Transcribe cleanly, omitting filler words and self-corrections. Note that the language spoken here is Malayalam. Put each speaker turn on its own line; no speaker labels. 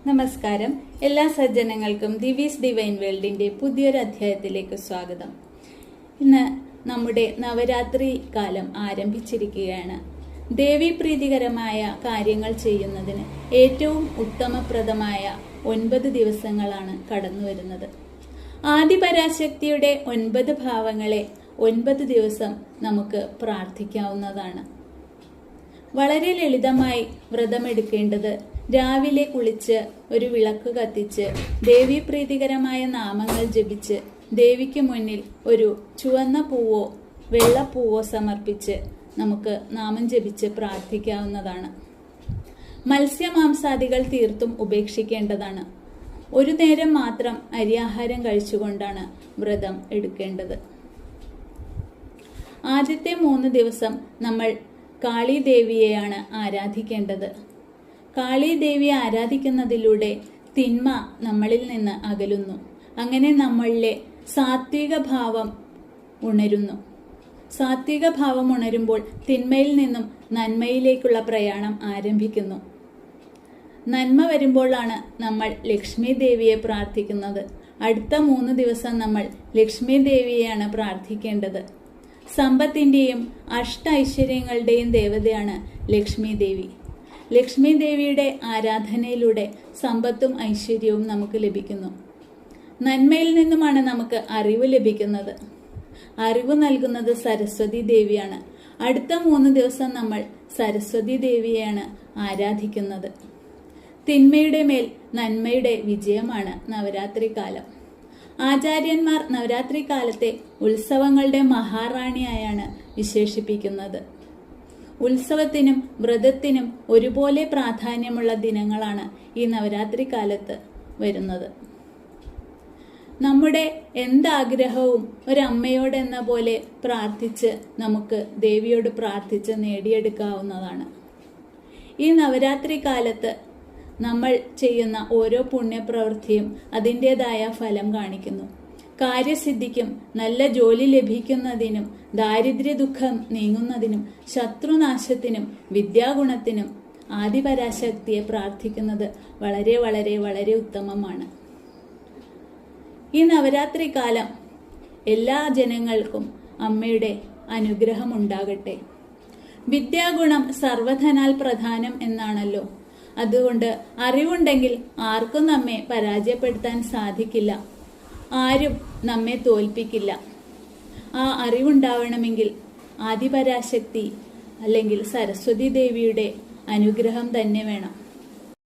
നമസ്കാരം. എല്ലാ സജ്ജനങ്ങൾക്കും ദിവീസ് ഡിവൈൻ വേൾഡിന്റെ പുതിയൊരു അധ്യായത്തിലേക്ക് സ്വാഗതം. ഇന്ന് നമ്മുടെ നവരാത്രി കാലം ആരംഭിച്ചിരിക്കുകയാണ്. ദേവീപ്രീതികരമായ കാര്യങ്ങൾ ചെയ്യുന്നതിന് ഏറ്റവും ഉത്തമപ്രദമായ 9 ദിവസങ്ങളാണ് കടന്നു വരുന്നത്. ആദിപരാശക്തിയുടെ 9 ഭാവങ്ങളെ 9 ദിവസം നമുക്ക് പ്രാർത്ഥിക്കാവുന്നതാണ്. വളരെ ലളിതമായി വ്രതമെടുക്കേണ്ടത് രാവിലെ കുളിച്ച് ഒരു വിളക്ക് കത്തിച്ച് ദേവീപ്രീതികരമായ നാമങ്ങൾ ജപിച്ച് ദേവിക്ക് മുന്നിൽ ഒരു ചുവന്ന പൂവോ വെള്ളപ്പൂവോ സമർപ്പിച്ച് നമുക്ക് നാമം ജപിച്ച് പ്രാർത്ഥിക്കാവുന്നതാണ്. മത്സ്യമാംസാദികൾ തീർത്തും ഉപേക്ഷിക്കേണ്ടതാണ്. ഒരു നേരം മാത്രം അരിയാഹാരം കഴിച്ചുകൊണ്ടാണ് വ്രതം എടുക്കേണ്ടത്. ആദ്യത്തെ 3 ദിവസം നമ്മൾ കാളീദേവിയെയാണ് ആരാധിക്കേണ്ടത്. കാളീദേവിയെ ആരാധിക്കുന്നതിലൂടെ തിന്മ നമ്മളിൽ നിന്ന് അകലുന്നു. അങ്ങനെ നമ്മളിലെ സാത്വിക ഭാവം ഉണരുന്നു. സാത്വിക ഭാവം ഉണരുമ്പോൾ തിന്മയിൽ നിന്നും നന്മയിലേക്കുള്ള പ്രയാണം ആരംഭിക്കുന്നു. നന്മ വരുമ്പോഴാണ് നമ്മൾ ലക്ഷ്മി ദേവിയെ പ്രാർത്ഥിക്കുന്നത്. അടുത്ത 3 ദിവസം നമ്മൾ ലക്ഷ്മി ദേവിയെയാണ് പ്രാർത്ഥിക്കേണ്ടത്. സമ്പത്തിന്റെയും ഐശ്വര്യങ്ങളുടെയും ദേവതയാണ് ലക്ഷ്മി ദേവി. ലക്ഷ്മി ദേവിയുടെ ആരാധനയിലൂടെ സമ്പത്തും ഐശ്വര്യവും നമുക്ക് ലഭിക്കുന്നു. നന്മയിൽ നിന്നുമാണ് നമുക്ക് അറിവ് ലഭിക്കുന്നത്. അറിവ് നൽകുന്നത് സരസ്വതി ദേവിയാണ്. അടുത്ത 3 ദിവസം നമ്മൾ സരസ്വതി ദേവിയെയാണ് ആരാധിക്കുന്നത്. തിന്മയുടെ മേൽ നന്മയുടെ വിജയമാണ് നവരാത്രി കാലം. ആചാര്യന്മാർ നവരാത്രി കാലത്തെ ഉത്സവങ്ങളുടെ മഹാറാണിയായാണ് വിശേഷിപ്പിക്കുന്നത്. ഉത്സവത്തിനും വ്രതത്തിനും ഒരുപോലെ പ്രാധാന്യമുള്ള ദിനങ്ങളാണ് ഈ നവരാത്രി കാലത്ത് വരുന്നത്. നമ്മുടെ എന്താഗ്രഹവും ഒരമ്മയോടെന്ന പോലെ പ്രാർത്ഥിച്ച് നമുക്ക് ദേവിയോട് പ്രാർത്ഥിച്ച് നേടിയെടുക്കാവുന്നതാണ്. ഈ നവരാത്രി കാലത്ത് നമ്മൾ ചെയ്യുന്ന ഓരോ പുണ്യപ്രവൃത്തിയും അതിൻ്റെതായ ഫലം കാണിക്കുന്നു. കാര്യസിദ്ധിക്കും നല്ല ജോലി ലഭിക്കുന്നതിനും ദാരിദ്ര്യ ദുഃഖം നീങ്ങുന്നതിനും ശത്രുനാശത്തിനും വിദ്യാഗുണത്തിനും ആദിപരാശക്തിയെ പ്രാർത്ഥിക്കുന്നത് വളരെ വളരെ വളരെ ഉത്തമമാണ്. ഈ നവരാത്രി കാലം എല്ലാ ജനങ്ങൾക്കും അമ്മയുടെ അനുഗ്രഹം ഉണ്ടാകട്ടെ. വിദ്യാഗുണം സർവധനാൽ പ്രധാനം എന്നാണല്ലോ. അതുകൊണ്ട് അറിവുണ്ടെങ്കിൽ ആർക്കും നമ്മെ പരാജയപ്പെടുത്താൻ സാധിക്കില്ല. ആരും നമ്മെ തോൽപ്പിക്കില്ല. ആ അറിവുണ്ടാവണമെങ്കിൽ ആദിപരാശക്തി അല്ലെങ്കിൽ സരസ്വതി ദേവിയുടെ അനുഗ്രഹം തന്നെ വേണം.